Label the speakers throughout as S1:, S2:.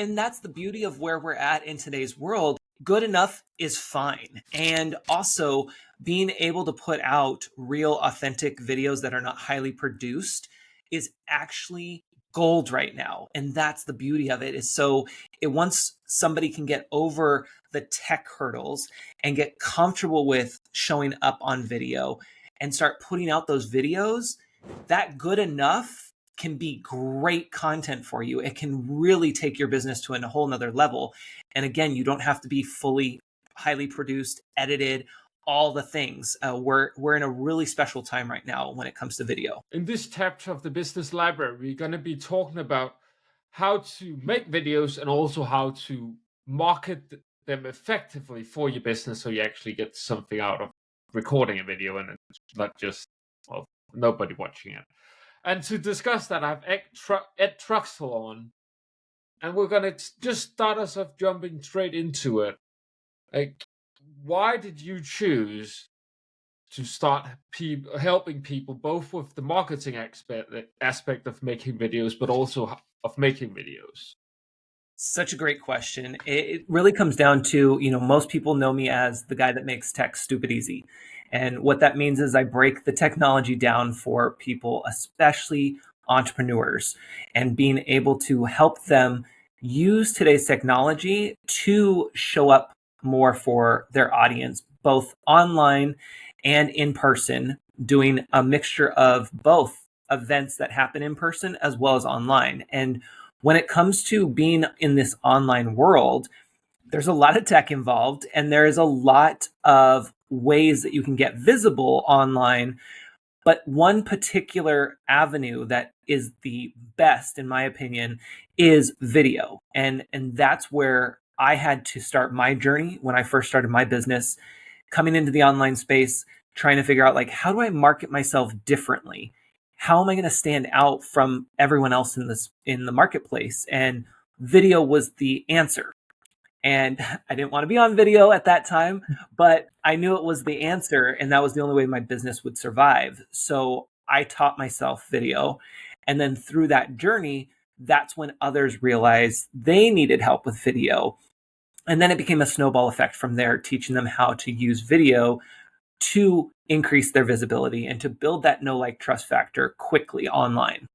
S1: and that's the beauty of where we're at in today's world. Good enough is fine. And also being able to put out real, authentic videos that are not highly produced is actually gold right now. And that's the beauty of it. Is so it once somebody can get over the tech hurdles and get comfortable with showing up on video and start putting out those videos, that good enough can be great content for you. It can really take your business to a whole nother level. And again, you don't have to be fully highly produced, edited, all the things. We're in a really special time right now when it comes to video.
S2: In this chapter of the Business Library, we're going to be talking about how to make videos and also how to market them effectively for your business so you actually get something out of recording a video and it's not just, well, nobody watching it. And to discuss that, I have Ed Troxell on, and we're going to just start us off jumping straight into it. Like, why did you choose to start helping people both with the marketing aspect of making videos, but also of making videos?
S1: Such a great question. It really comes down to, most people know me as the guy that makes tech stupid easy. And what that means is I break the technology down for people, especially entrepreneurs, and being able to help them use today's technology to show up more for their audience, both online and in person, doing a mixture of both events that happen in person as well as online. And when it comes to being in this online world, there's a lot of tech involved, and there is a lot of ways that you can get visible online. But one particular avenue that is the best, in my opinion, is video. And that's where I had to start my journey when I first started my business, coming into the online space, trying to figure out, like, how do I market myself differently? How am I going to stand out from everyone else in the marketplace? And video was the answer. And I didn't want to be on video at that time, but I knew it was the answer, and that was the only way my business would survive. So I taught myself video. And then through that journey, that's when others realized they needed help with video. And then it became a snowball effect from there, teaching them how to use video to increase their visibility and to build that know, like, trust factor quickly online.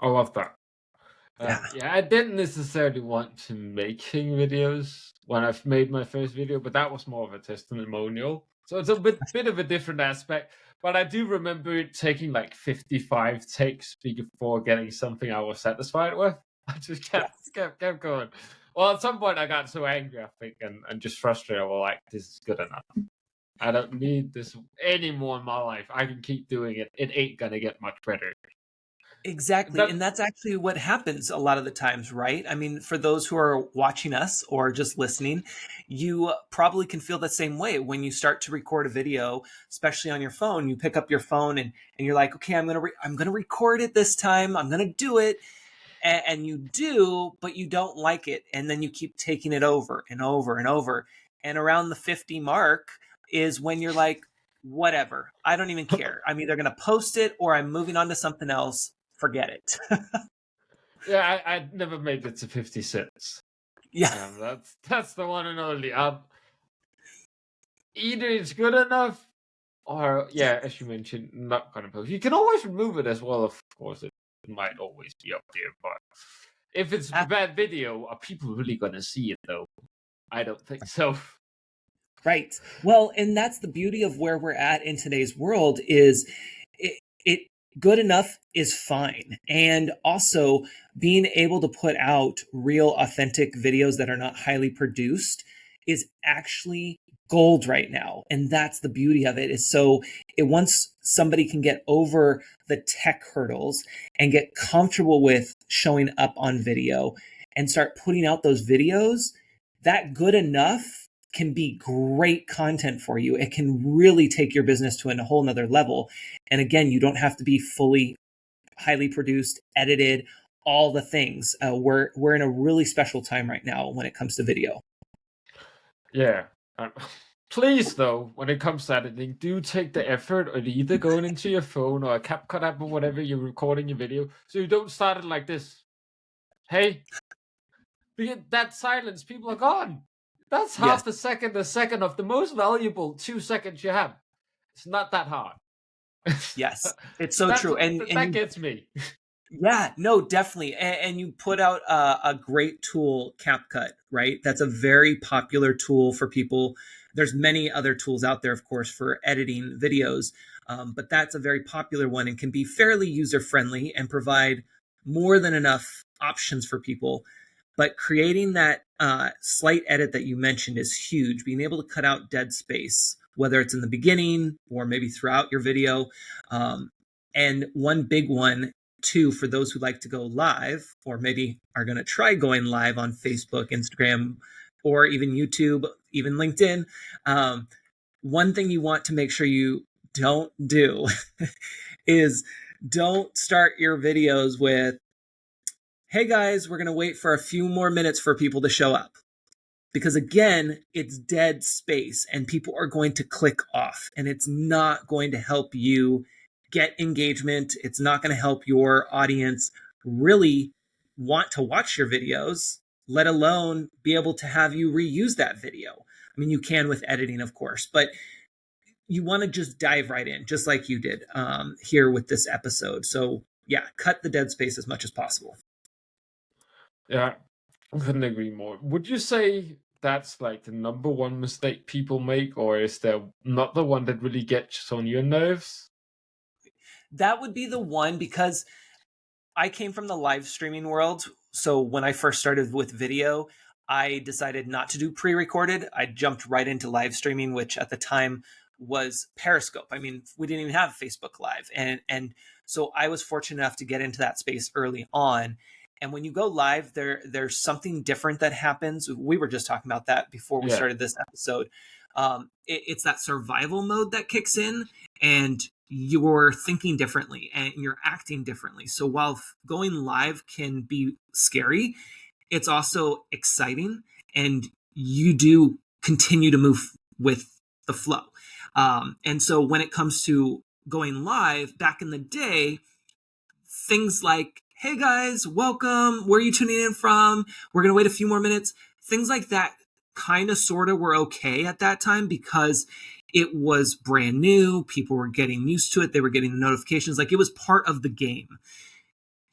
S2: I love that.
S1: Yeah.
S2: I didn't necessarily want to making videos when I've made my first video, but that was more of a testimonial. So it's a bit of a different aspect. But I do remember it taking like 55 takes before getting something I was satisfied with. I just kept going. Well, at some point I got so angry, I think, and just frustrated. Well, like, this is good enough. I don't need this anymore in my life. I can keep doing it. It ain't gonna get much better.
S1: Exactly. And that's actually what happens a lot of the times, right? I mean, for those who are watching us or just listening, you probably can feel the same way when you start to record a video, especially on your phone. You pick up your phone and you're like, okay, I'm gonna record it this time. I'm gonna do it. And you do, but you don't like it. And then you keep taking it over and over and over. And around the 50 mark is when you're like, whatever, I don't even care. I'm either going to post it or I'm moving on to something else. Forget it.
S2: Yeah, I never made it to 56.
S1: Yeah.
S2: That's the one and only. Either it's good enough, or as you mentioned, not gonna post. You can always remove it as well, of course. It might always be up there, but if it's a bad video, are people really gonna see it though? I don't think so.
S1: Right. Well, and that's the beauty of where we're at in today's world is it good enough is fine. And also being able to put out real, authentic videos that are not highly produced is actually gold right now. And that's the beauty of it. Is so it once somebody can get over the tech hurdles and get comfortable with showing up on video and start putting out those videos, that good enough can be great content for you. It can really take your business to a whole nother level. And again, you don't have to be fully highly produced, edited, all the things. We're in a really special time right now when it comes to video.
S2: Yeah. Please, though, when it comes to editing, do take the effort of either going into your phone or a CapCut app or whatever you're recording your video, so you don't start it like this. Hey, That silence, people are gone. That's
S1: Yes.
S2: half a second of the most valuable 2 seconds you have. It's not that hard.
S1: Yes. It's so
S2: That's
S1: true. And
S2: that
S1: you,
S2: gets me.
S1: yeah, no, definitely. And you put out a great tool, CapCut, right? That's a very popular tool for people. There's many other tools out there, of course, for editing videos, but that's a very popular one and can be fairly user friendly and provide more than enough options for people. But creating that slight edit that you mentioned is huge. Being able to cut out dead space, whether it's in the beginning or maybe throughout your video. And one big one too, for those who like to go live or maybe are going to try going live on Facebook, Instagram, or even YouTube, even LinkedIn, one thing you want to make sure you don't do is don't start your videos with, hey guys, we're going to wait for a few more minutes for people to show up. Because again, it's dead space and people are going to click off and it's not going to help you get engagement. It's not going to help your audience really want to watch your videos, let alone be able to have you reuse that video. I mean, you can with editing, of course, but you want to just dive right in, just like you did here with this episode. So, yeah, cut the dead space as much as possible.
S2: Yeah, I couldn't agree more. Would you say that's like the number one mistake people make, or is there not the one that really gets on your nerves?
S1: That would be the one because I came from the live streaming world. So when I first started with video, I decided not to do pre-recorded. I jumped right into live streaming, which at the time was Periscope. I mean, we didn't even have Facebook Live. And so I was fortunate enough to get into that space early on. And when you go live, there's something different that happens. We were just talking about that before we
S2: Yeah.
S1: started this episode. It's that survival mode that kicks in, and you're thinking differently and you're acting differently. So while going live can be scary, it's also exciting, and you do continue to move with the flow. And so when it comes to going live, back in the day, things like, hey guys, welcome, where are you tuning in from? We're going to wait a few more minutes. Things like that kind of sort of were okay at that time because it was brand new. People were getting used to it. They were getting the notifications. Like, it was part of the game.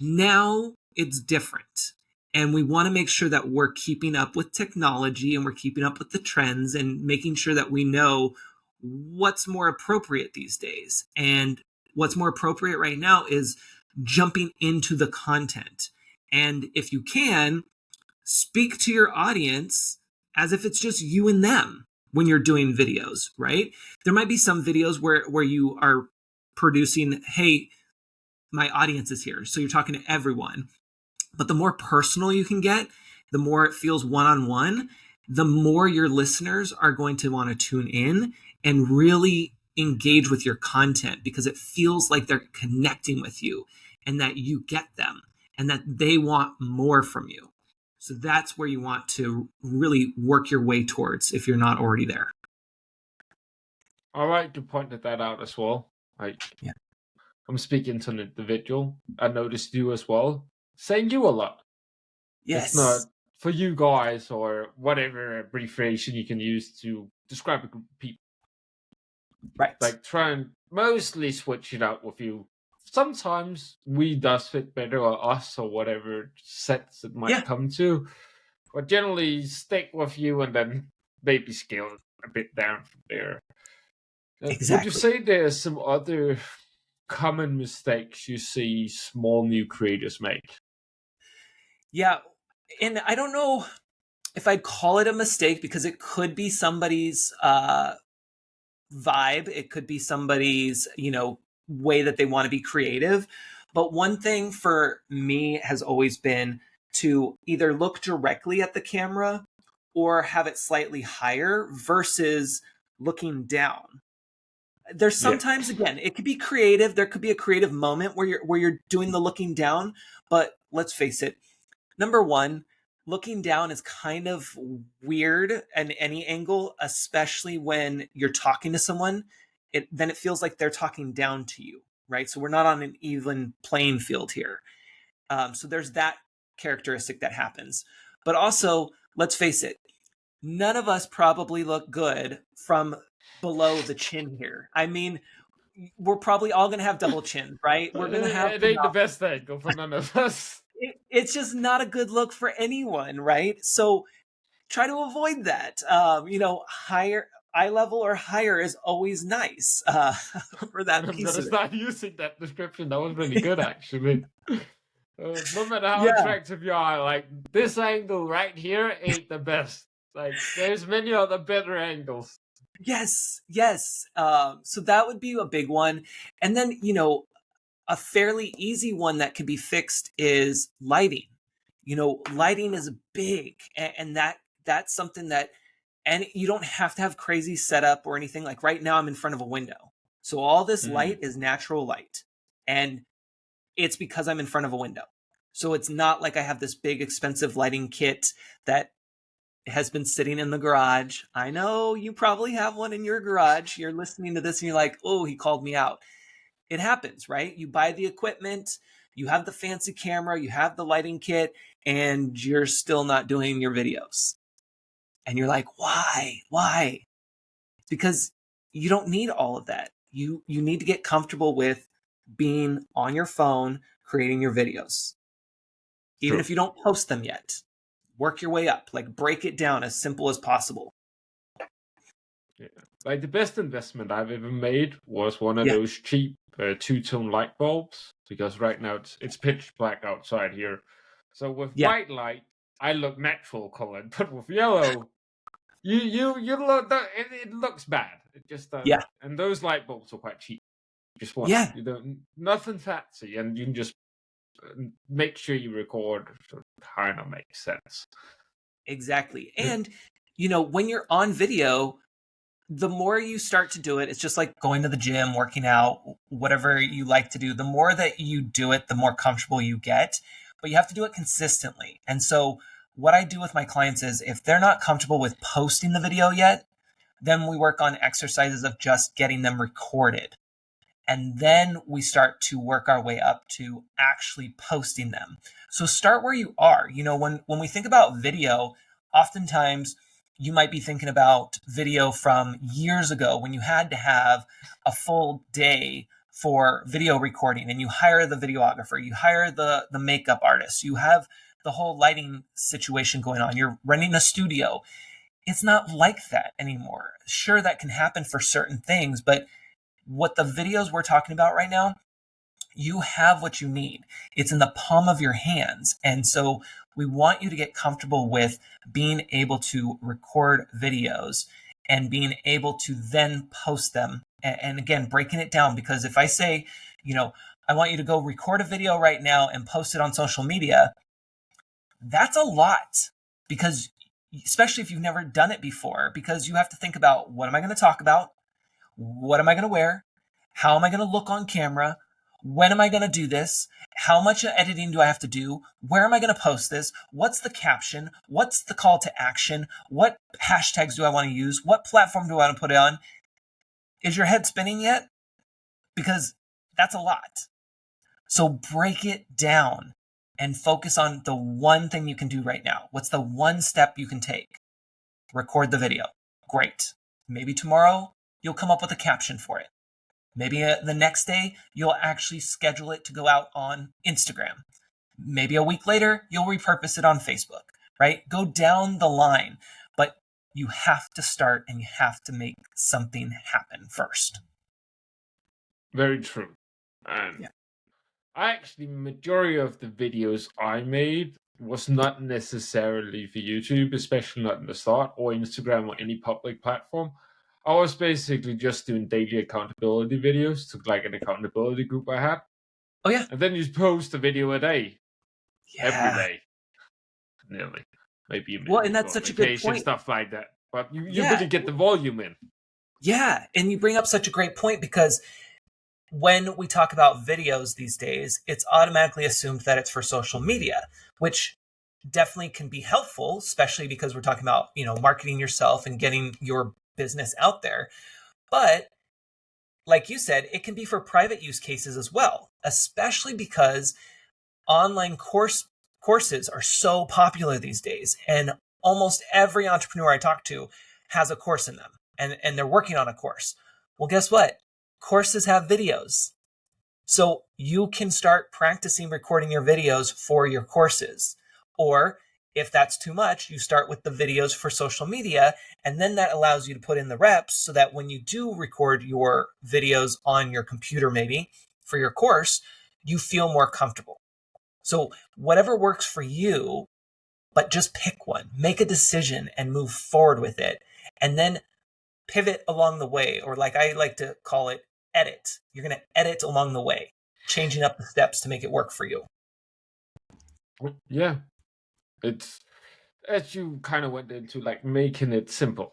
S1: Now it's different. And we want to make sure that we're keeping up with technology and we're keeping up with the trends and making sure that we know what's more appropriate these days. And what's more appropriate right now is jumping into the content. And if you can, speak to your audience as if it's just you and them when you're doing videos, right? There might be some videos where you are producing, hey, my audience is here. So you're talking to everyone. But the more personal you can get, the more it feels one-on-one, the more your listeners are going to want to tune in and really engage with your content because it feels like they're connecting with you and that you get them and that they want more from you. So that's where you want to really work your way towards if you're not already there.
S2: I like to point that out as well. Like,
S1: Yeah.
S2: I'm speaking to an individual. I noticed you as well. Saying you a lot. It's not
S1: Yes.
S2: for you guys or whatever abbreviation you can use to describe a group of people.
S1: Right.
S2: Like, try and mostly switch it out with you. Sometimes we does fit better, or us, or whatever sets it might
S1: Yeah.
S2: come to. But generally stick with you and then maybe scale a bit down from there. Would you
S1: Exactly.
S2: say there's some other common mistakes you see small new creators make?
S1: Yeah. And I don't know if I'd call it a mistake because it could be somebody's vibe. It could be somebody's, way that they want to be creative. But one thing for me has always been to either look directly at the camera or have it slightly higher versus looking down. There's
S2: Yeah.
S1: sometimes, again, it could be creative. There could be a creative moment where you're doing the looking down, but let's face it, number one, looking down is kind of weird at any angle, especially when you're talking to someone. Then it feels like they're talking down to you, right? So we're not on an even playing field here. So there's that characteristic that happens. But also, let's face it, none of us probably look good from below the chin here. I mean, we're probably all going to have double chin, right? We're going to have
S2: It
S1: the
S2: ain't the
S1: mouth.
S2: best angle for none of us.
S1: It's just not a good look for anyone, right? So try to avoid that. Higher eye level or higher is always nice for
S2: And
S1: that
S2: I'm
S1: piece
S2: gonna
S1: of it.
S2: start using that description. That was really good, actually. No matter how
S1: Yeah.
S2: attractive you are, like this angle right here ain't the best. Like there's many other better angles.
S1: Yes. Yes. So that would be a big one. And then, a fairly easy one that can be fixed is lighting. Lighting is big, and that's something that, and you don't have to have crazy setup or anything. Like right now I'm in front of a window. So all this light is natural light. And it's because I'm in front of a window. So it's not like I have this big expensive lighting kit that has been sitting in the garage. I know you probably have one in your garage. You're listening to this and you're like, oh, he called me out. It happens, right? You buy the equipment, you have the fancy camera, you have the lighting kit, and you're still not doing your videos. And you're like, why? Why? Because you don't need all of that. You need to get comfortable with being on your phone creating your videos. Even
S2: True.
S1: if you don't post them yet, work your way up, like break it down as simple as possible.
S2: Yeah. Like the best investment I've ever made was one of
S1: Yeah.
S2: those cheap two-tone light bulbs, because right now it's pitch black outside here. So with
S1: Yeah.
S2: white light, I look natural colored, but with yellow, you look it looks bad. It just
S1: Yeah.
S2: and those light bulbs are quite cheap. Just one,
S1: Yeah.
S2: you don't nothing fancy, and you can just make sure you record. So it kind of makes sense.
S1: Exactly. And when you're on video, the more you start to do it, it's just like going to the gym, working out, whatever you like to do. The more that you do it, the more comfortable you get, but you have to do it consistently. And so what I do with my clients is if they're not comfortable with posting the video yet, then we work on exercises of just getting them recorded. And then we start to work our way up to actually posting them. So start where you are. When we think about video, oftentimes you might be thinking about video from years ago when you had to have a full day for video recording and you hire the videographer, you hire the makeup artist, you have the whole lighting situation going on, you're renting a studio. It's not like that anymore. Sure, that can happen for certain things, but what the videos we're talking about right now, you have what you need. It's in the palm of your hands. And so we want you to get comfortable with being able to record videos and being able to then post them. And again, breaking it down, because if I say, I want you to go record a video right now and post it on social media, that's a lot, because especially if you've never done it before, because you have to think about, what am I going to talk about? What am I going to wear? How am I going to look on camera? When am I going to do this? How much editing do I have to do? Where am I going to post this? What's the caption? What's the call to action? What hashtags do I want to use? What platform do I want to put it on? Is your head spinning yet? Because that's a lot. So break it down and focus on the one thing you can do right now. What's the one step you can take? Record the video. Great. Maybe tomorrow you'll come up with a caption for it. Maybe the next day you'll actually schedule it to go out on Instagram. Maybe a week later you'll repurpose it on Facebook, right? Go down the line, but you have to start and you have to make something happen first.
S2: Very true. And I actually, majority of the videos I made was not necessarily for YouTube, especially not in the start, or Instagram or any public platform. I was basically just doing daily accountability videos to like an accountability group I had.
S1: Oh yeah.
S2: And then you post a video a day. Every
S1: Yeah.
S2: day. Nearly. Maybe you
S1: Well, and
S2: go
S1: that's
S2: on
S1: such a good
S2: vacation,
S1: point.
S2: stuff like that. But you
S1: Yeah.
S2: really get the volume in.
S1: Yeah. And you bring up such a great point, because when we talk about videos these days, it's automatically assumed that it's for social media, which definitely can be helpful, especially because we're talking about, marketing yourself and getting your business out there. But like you said, it can be for private use cases as well, especially because online course courses are so popular these days, and almost every entrepreneur I talk to has a course in them, and they're working on a course. Well, guess what? Courses have videos. So you can start practicing recording your videos for your courses. Or if that's too much, you start with the videos for social media, and then that allows you to put in the reps so that when you do record your videos on your computer, maybe for your course, you feel more comfortable. So whatever works for you, but just pick one, make a decision and move forward with it. And then pivot along the way, or like I like to call it, edit. You're going to edit along the way, changing up the steps to make it work for you.
S2: Yeah. It's, as you kind of went into, like, making it simple.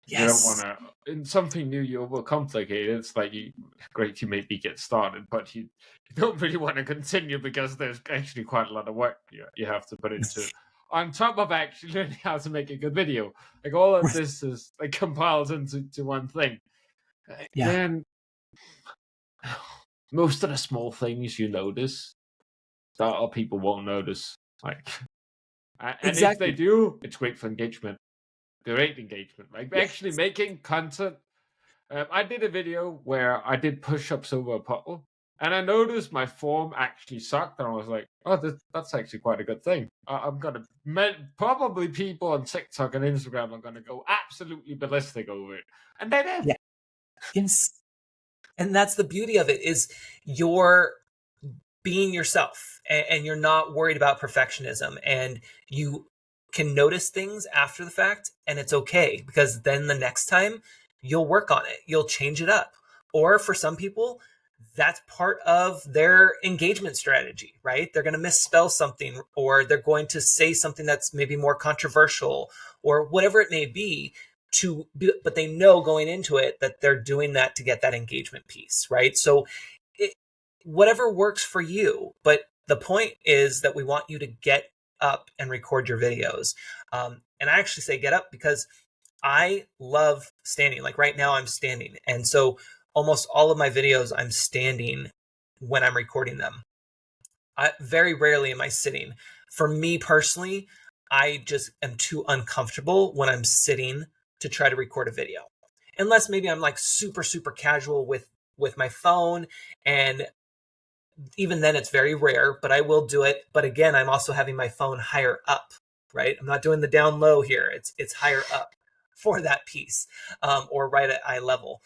S1: Yes.
S2: You don't want to, in something new, you overcomplicate it. It's like, great, you maybe get started, but you don't really want to continue because there's actually quite a lot of work you have to put into it. On top of actually learning how to make a good video. Like, all of this is like compiled into one thing.
S1: Yeah.
S2: Then most of the small things you notice that other people won't notice. Like, and
S1: Exactly.
S2: if they do, it's great for engagement. Great engagement. Like,
S1: Yes.
S2: actually making content. I did a video where I did push-ups over a puddle, and I noticed my form actually sucked, and I was like, oh, that's actually quite a good thing. I'm going to, probably people on TikTok and Instagram are going to go absolutely ballistic over it. And they did.
S1: Yeah. Yes. And that's the beauty of it, is you're being yourself, and you're not worried about perfectionism, and you can notice things after the fact, and it's okay, because then the next time you'll work on it, you'll change it up. Or for some people, that's part of their engagement strategy, right? They're going to misspell something, or they're going to say something that's maybe more controversial, or whatever it may be, but they know going into it that they're doing that to get that engagement piece, right? So whatever works for you, but the point is that we want you to get up and record your videos. And I actually say get up because I love standing. Like right now I'm standing. And so almost all of my videos, I'm standing when I'm recording them. Very rarely am I sitting. For me personally, I just am too uncomfortable when I'm sitting to try to record a video. Unless maybe I'm like super, super casual with my phone, and even then it's very rare, but I will do it. But again, I'm also having my phone higher up, right? I'm not doing the down low here. It's higher up for that piece, or right at eye level.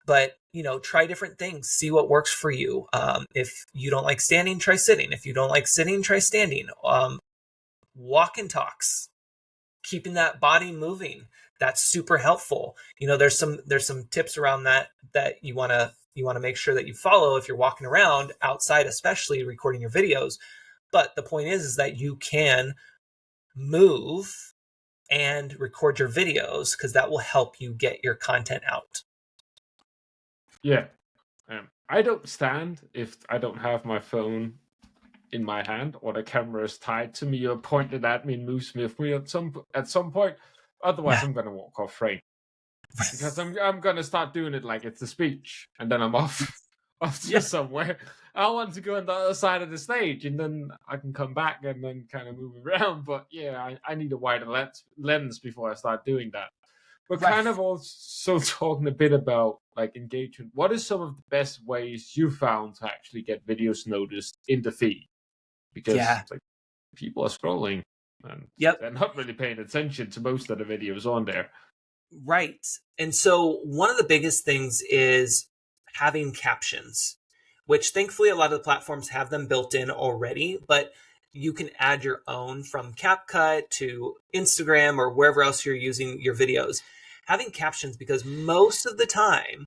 S1: But, try different things, see what works for you. If you don't like standing, try sitting. If you don't like sitting, try standing. Walk and talks, keeping that body moving. That's super helpful. There's some tips around that you want to make sure that you follow if you're walking around outside, especially recording your videos. But the point is that you can move and record your videos, because that will help you get your content out.
S2: Yeah. I don't stand if I don't have my phone in my hand, or the camera is tied to me or pointed at me and moves with me at some point. Otherwise, I'm gonna walk off frame, because I'm gonna start doing it like it's a speech, and then I'm off to somewhere. I want to go on the other side of the stage, and then I can come back and then kind of move around. But yeah, I need a wider lens before I start doing that. But kind of also talking a bit about like engagement. What are some of the best ways you found to actually get videos noticed in the feed? Because like, people are scrolling and they're not really paying attention to most of the videos on there.
S1: Right. And so one of the biggest things is having captions, which thankfully a lot of the platforms have them built in already, but you can add your own from CapCut to Instagram or wherever else you're using your videos. Having captions, because most of the time,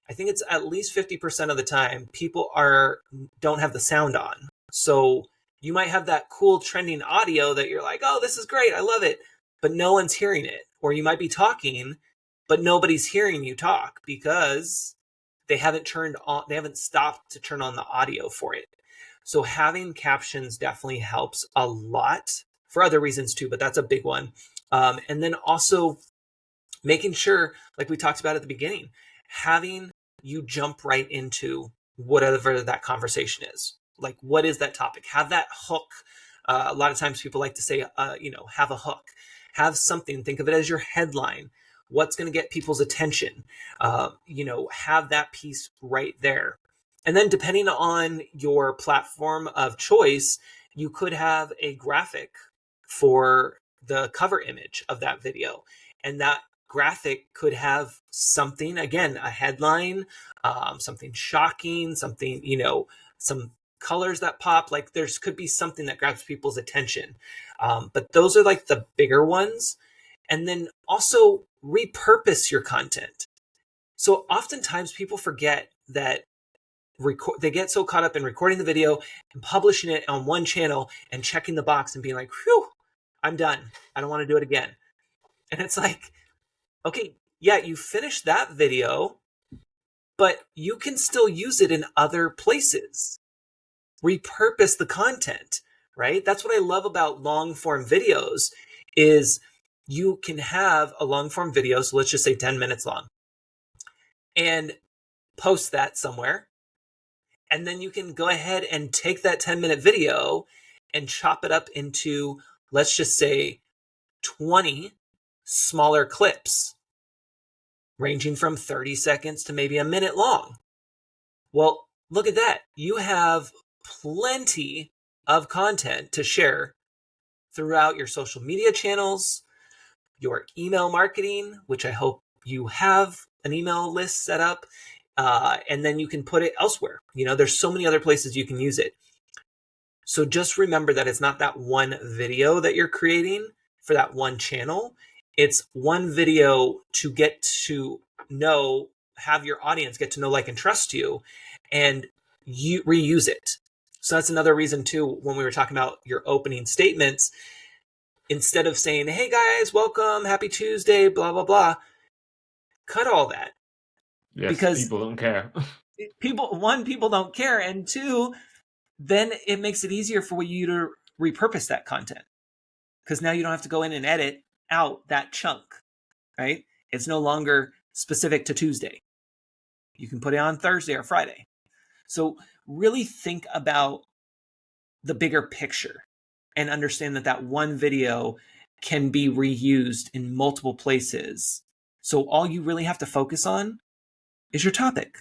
S1: I think it's at least 50% of the time, people don't have the sound on. So you might have that cool trending audio that you're like, oh, this is great, I love it, but no one's hearing it. Or you might be talking, but nobody's hearing you talk because they haven't stopped to turn on the audio for it. So having captions definitely helps a lot, for other reasons too, but that's a big one. And then also making sure, like we talked about at the beginning, having you jump right into whatever that conversation is. Like, what is that topic? Have that hook A lot of times people like to say, have a hook, have something, think of it as your headline. What's going to get people's attention? Have that piece right there. And then depending on your platform of choice, you could have a graphic for the cover image of that video. And that graphic could have something, again, a headline, something shocking, something, some colors that pop. Like there's could be something that grabs people's attention. But those are like the bigger ones. And then also repurpose your content. So oftentimes people forget that they get so caught up in recording the video and publishing it on one channel and checking the box and being like, whew, I'm done. I don't want to do it again. And it's like, okay, yeah, you finished that video, but you can still use it in other places. Repurpose the content, right? That's what I love about long form videos is you can have a long form video. So let's just say 10 minutes long and post that somewhere. And then you can go ahead and take that 10-minute video and chop it up into, let's just say 20 smaller clips ranging from 30 seconds to maybe a minute long. Well, look at that. You have plenty of content to share throughout your social media channels, your email marketing, which I hope you have an email list set up, and then you can put it elsewhere. There's so many other places you can use it. So just remember that it's not that one video that you're creating for that one channel. It's one video to get to know, have your audience get to know, like, and trust you, and you reuse it. So that's another reason too, when we were talking about your opening statements, instead of saying, hey guys, welcome, happy Tuesday, blah, blah, blah, cut all that.
S2: Yes,
S1: because
S2: people don't care.
S1: people don't care. And two, then it makes it easier for you to repurpose that content. Because now you don't have to go in and edit out that chunk, right? It's no longer specific to Tuesday. You can put it on Thursday or Friday. So really think about the bigger picture and understand that one video can be reused in multiple places. So all you really have to focus on is your topic.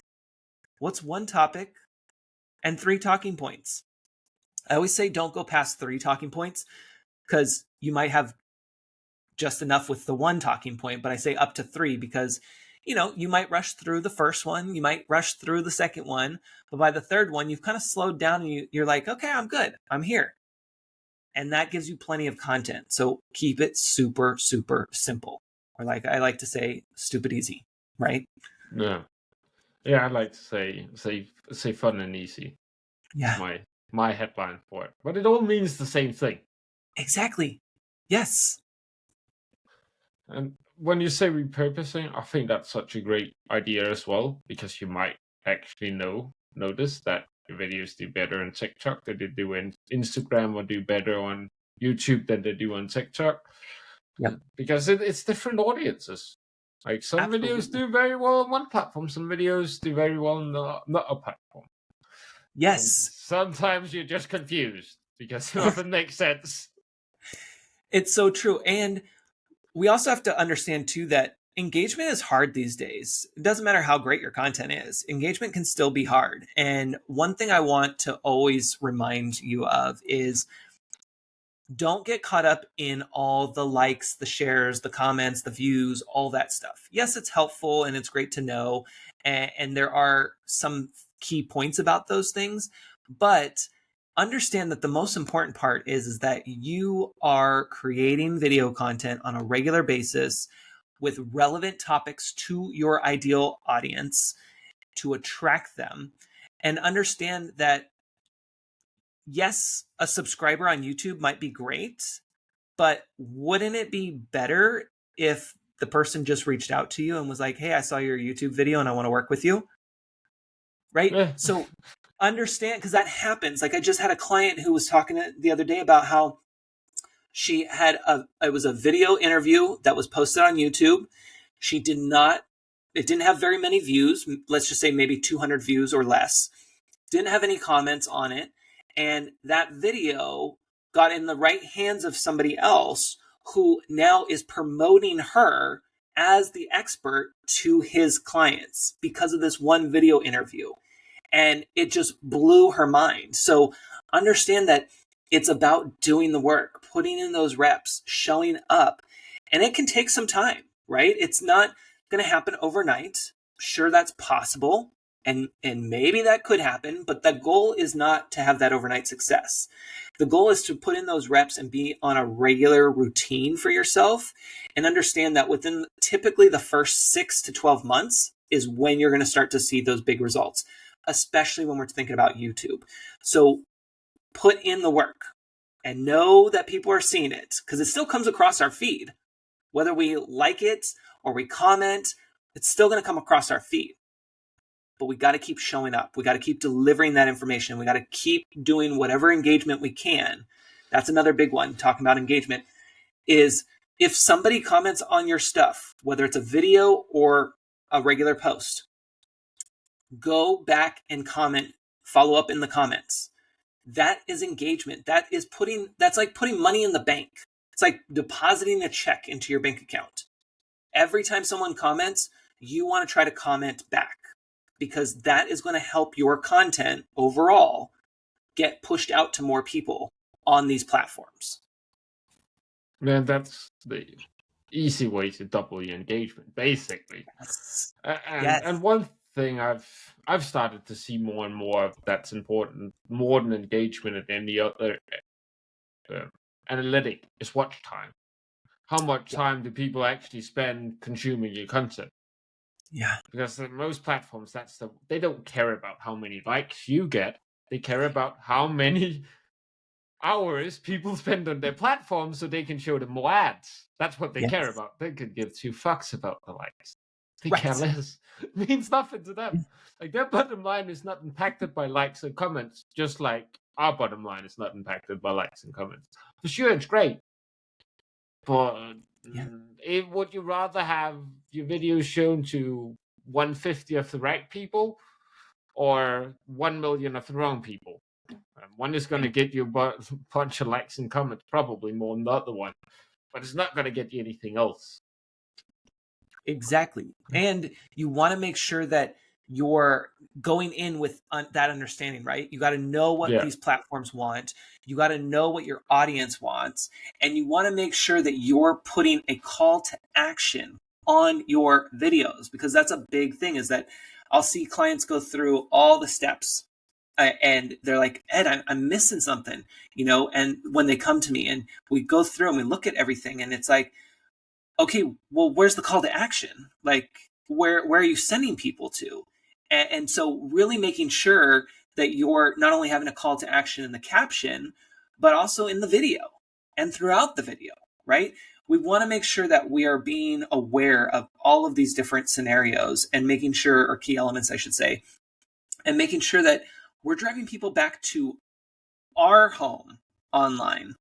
S1: What's one topic and 3 talking points? I always say don't go past 3 talking points because you might have just enough with the 1 talking point, but I say up to 3 because you might rush through the first one, you might rush through the second one, but by the third one, you've kind of slowed down and you're like, okay, I'm good, I'm here. And that gives you plenty of content. So keep it super, super simple. Or like I like to say, stupid easy, right?
S2: Yeah. I like to say fun and easy.
S1: Yeah.
S2: My headline for it. But it all means the same thing.
S1: Exactly. Yes.
S2: And when you say repurposing, I think that's such a great idea as well, because you might actually notice that your videos do better on TikTok than they do in Instagram, or do better on YouTube than they do on TikTok.
S1: Yep.
S2: Because it's different audiences. Like some videos do very well on one platform, some videos do very well on another platform.
S1: Yes.
S2: And sometimes you're just confused because nothing makes sense.
S1: It's so true. And we also have to understand too that engagement is hard these days. It doesn't matter how great your content is. Engagement can still be hard. And one thing I want to always remind you of is don't get caught up in all the likes, the shares, the comments, the views, all that stuff. Yes, it's helpful and it's great to know. And there are some key points about those things, but understand that the most important part is that you are creating video content on a regular basis with relevant topics to your ideal audience to attract them, and understand that yes, a subscriber on YouTube might be great, but wouldn't it be better if the person just reached out to you and was like, hey, I saw your YouTube video and I want to work with you? Right?
S2: Yeah.
S1: So understand, because that happens. Like I just had a client who was talking the other day about how she had it was a video interview that was posted on YouTube. It didn't have very many views. Let's just say maybe 200 views or less. Didn't have any comments on it. And that video got in the right hands of somebody else who now is promoting her as the expert to his clients because of this one video interview. And it just blew her mind. So understand that it's about doing the work, putting in those reps, showing up, and it can take some time, right? It's not going to happen overnight. Sure, that's possible. And maybe that could happen, but the goal is not to have that overnight success. The goal is to put in those reps and be on a regular routine for yourself, and understand that within typically the first 6 to 12 months is when you're going to start to see those big results, especially when we're thinking about YouTube. So put in the work and know that people are seeing it, because it still comes across our feed. Whether we like it or we comment, it's still going to come across our feed. But we got to keep showing up. We got to keep delivering that information. We got to keep doing whatever engagement we can. That's another big one, talking about engagement, is if somebody comments on your stuff, whether it's a video or a regular post, go back and comment, follow up in the comments. That is engagement. That's like putting money in the bank. It's like depositing a check into your bank account. Every time someone comments, you want to try to comment back, because that is going to help your content overall get pushed out to more people on these platforms.
S2: Man, that's the easy way to double your engagement, basically.
S1: Yes.
S2: And one thing I've started to see more and more of that's important, more than engagement than any other analytic, is watch time. How much time do people actually spend consuming your content?
S1: Yeah.
S2: Because most platforms, they don't care about how many likes you get. They care about how many hours people spend on their platform so they can show them more ads. That's what they care about. They could give 2 fucks about the likes. They care less. It means nothing to them. Like, their bottom line is not impacted by likes and comments, just like our bottom line is not impacted by likes and comments. For sure, it's great. But would you rather have your videos shown to 150 of the right people or 1 million of the wrong people? One is going to get you a bunch of likes and comments, probably more than the other one, but it's not going to get you anything else.
S1: Exactly. And you want to make sure that you're going in with that understanding, right? You got to know what these platforms want. You got to know what your audience wants. And you want to make sure that you're putting a call to action on your videos, because that's a big thing, is that I'll see clients go through all the steps and they're like, Ed, I'm missing something, and when they come to me and we go through and we look at everything, and it's like, okay, well, where's the call to action? Like, where are you sending people to? And so really making sure that you're not only having a call to action in the caption, but also in the video and throughout the video, right? We want to make sure that we are being aware of all of these different scenarios and making sure, or key elements, I should say, and making sure that we're driving people back to our home online,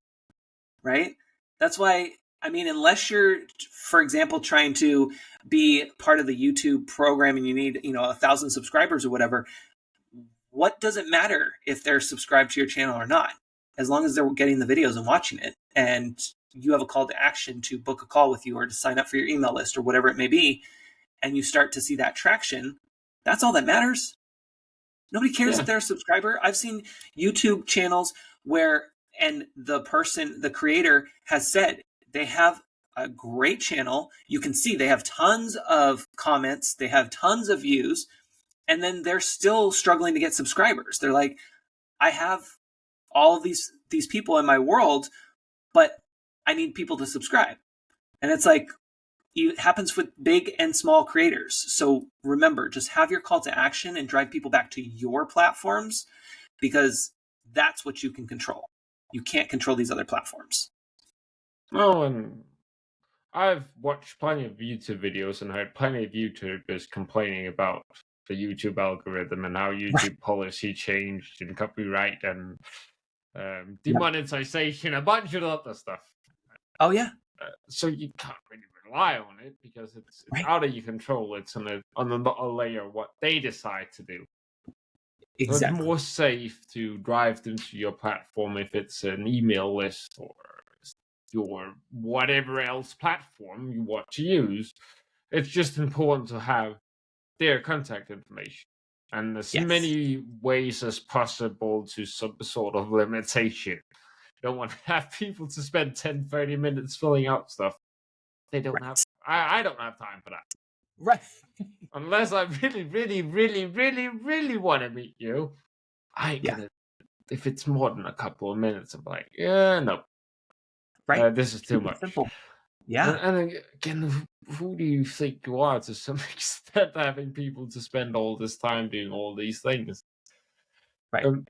S1: right? That's why, unless you're, for example, trying to be part of the YouTube program and you need, 1,000 subscribers or whatever, what does it matter if they're subscribed to your channel or not? As long as they're getting the videos and watching it, and you have a call to action to book a call with you or to sign up for your email list or whatever it may be, and you start to see that traction, that's all that matters. Nobody cares if they're a subscriber. I've seen YouTube channels where, and the creator has said they have a great channel. You can see they have tons of comments, they have tons of views, and then they're still struggling to get subscribers. They're like, I have all of these people in my world, but I need people to subscribe. And it's like, it happens with big and small creators. So remember, just have your call to action and drive people back to your platforms, because that's what you can control. You can't control these other platforms.
S2: Oh, and I've watched plenty of YouTube videos and heard plenty of YouTubers complaining about the YouTube algorithm and how YouTube policy changed and copyright and demonetization, a bunch of other stuff.
S1: Oh, yeah.
S2: So you can't really rely on it because it's out of your control. It's on a layer what they decide to do. So it's
S1: Exactly.
S2: more safe to drive them to your platform if it's an email list or your whatever else platform you want to use. It's just important to have their contact information and as
S1: Yes.
S2: many ways as possible to some sort of limitation. Don't want to have people to spend 10, 30 minutes filling out stuff. They don't have,
S1: Right.
S2: I don't have time for that.
S1: Right.
S2: Unless I really, really, really, really, really want to meet you, I ain't
S1: Yeah.
S2: gonna. If it's more than a couple of minutes, I'm like, yeah, no,
S1: Right.
S2: this is too
S1: Keep it
S2: much.
S1: simple. Yeah.
S2: And again, who do you think you are to some extent having people to spend all this time doing all these things?
S1: Right.
S2: Um,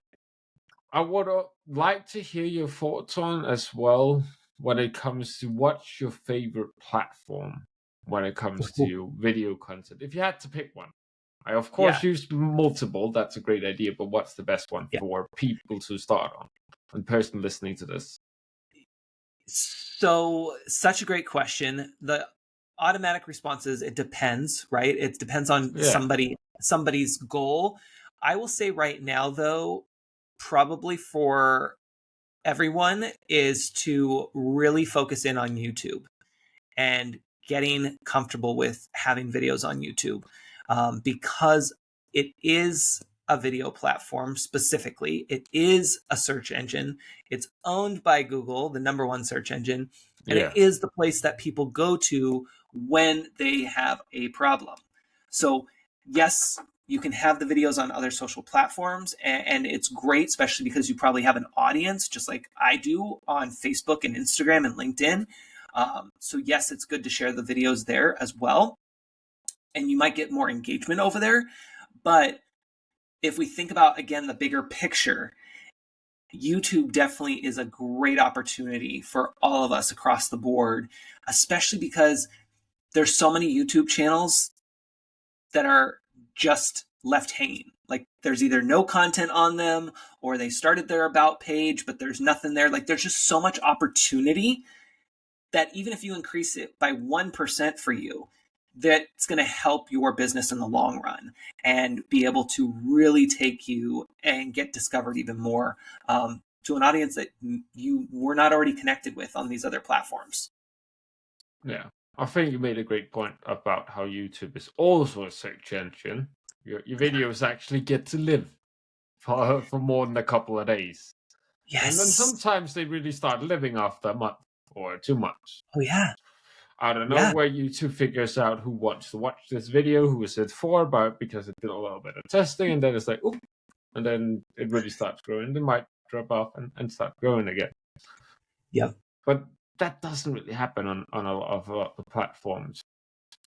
S2: I would like to hear your thoughts on as well when it comes to what's your favorite platform when it comes to video content. If you had to pick one, I of
S1: Yeah.
S2: course use multiple. That's a great idea, but what's the best one
S1: Yeah.
S2: for people to start on? And person listening to this.
S1: So, such a great question. The automatic response is it depends, right? It depends on
S2: Yeah,
S1: somebody's goal. I will say right now though, probably for everyone is to really focus in on YouTube and getting comfortable with having videos on YouTube, because it is a video platform specifically. It is a search engine. It's owned by Google, the number one search engine, and it
S2: yeah,
S1: is the place that people go to when they have a problem. So, yes, you can have the videos on other social platforms, and it's great, especially because you probably have an audience, just like I do on Facebook and Instagram and LinkedIn. So yes, it's good to share the videos there as well. And you might get more engagement over there. But if we think about, again, the bigger picture, YouTube definitely is a great opportunity for all of us across the board, especially because there's so many YouTube channels that are just left hanging. Like there's either no content on them or they started their about page, but there's nothing there. Like there's just so much opportunity that even if you increase it by 1% for you, that's going to help your business in the long run and be able to really take you and get discovered even more, to an audience that you were not already connected with on these other platforms.
S2: yeah. I think you made a great point about how YouTube is also a search engine. Your
S1: Yeah.
S2: videos actually get to live for more than a couple of days. And then
S1: Yes.
S2: sometimes they really start living after a month or 2 months.
S1: Oh, yeah.
S2: I don't know
S1: Yeah.
S2: where YouTube figures out who wants to watch this video, who is it for, but because it did a little bit of testing, and then it's like, oop, and then it really starts growing. They might drop off and start growing again.
S1: Yep.
S2: But that doesn't really happen on a lot of platforms.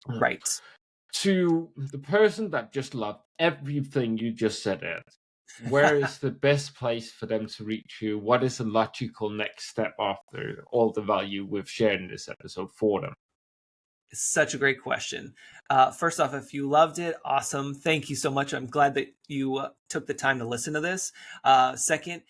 S1: Right.
S2: To the person that just loved everything you just said, Ed, where is the best place for them to reach you? What is a logical next step after all the value we've shared in this episode for them?
S1: Such a great question. First off, if you loved it, awesome. Thank you so much. I'm glad that you took the time to listen to this. Second,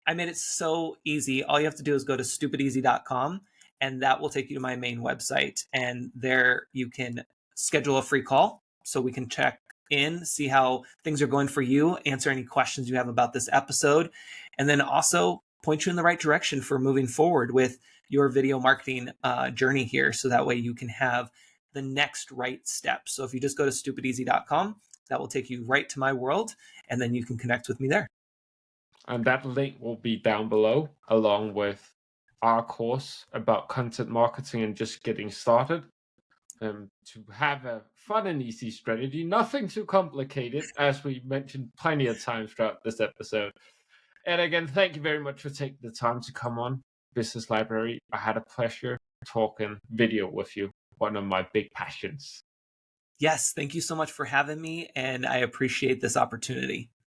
S1: I made it so easy. All you have to do is go to stupideasy.com, and that will take you to my main website. And there you can schedule a free call so we can check in, see how things are going for you, answer any questions you have about this episode, and then also point you in the right direction for moving forward with your video marketing journey here. So that way you can have the next right step. So if you just go to stupideasy.com, that will take you right to my world, and then you can connect with me there.
S2: And that link will be down below, along with our course about content marketing and just getting started. To have a fun and easy strategy, nothing too complicated, as we mentioned plenty of times throughout this episode. And again, thank you very much for taking the time to come on Business Library. I had a pleasure talking video with you, one of my big passions.
S1: Yes, thank you so much for having me, and I appreciate this opportunity.